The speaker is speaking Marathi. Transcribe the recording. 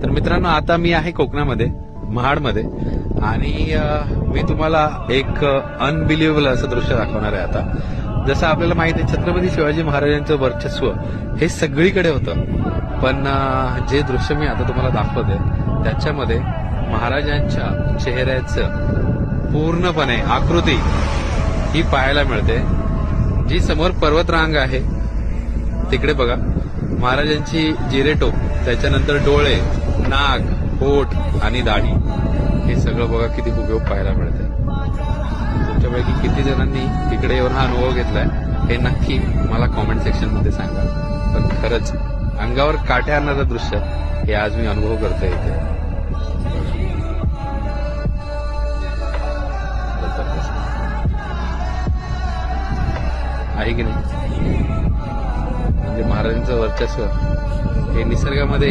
तर मित्रांनो, आता मी आहे कोकणामध्ये, महाडमध्ये, आणि मी तुम्हाला एक अनबिलिव्हेबल असं दृश्य दाखवणार आहे आता. जसं आपल्याला माहिती आहे, छत्रपती शिवाजी महाराजांचं वर्चस्व हे सगळीकडे होतं, पण जे दृश्य मी आता तुम्हाला दाखवते त्याच्यामध्ये महाराजांच्या चेहऱ्याचं पूर्णपणे आकृती ही पाहायला मिळते. जी समोर पर्वतरांग आहे तिकडे बघा, महाराजांची जिरेटोप, त्याच्यानंतर डोळे, नाक, होठ आणि दाढी, हे सगळं बघा किती हुबेहूब पाहायला मिळते. तुमच्यापैकी किती जणांनी तिकडे येऊन हा अनुभव घेतलाय हे नक्की मला कॉमेंट सेक्शन मध्ये सांगा. पण खरंच अंगावर काटे आणणारं दृश्य हे आज मी अनुभव करतोय इथे. आहे की नाही? म्हणजे महाराजांचं वर्चस्व हे निसर्गामध्ये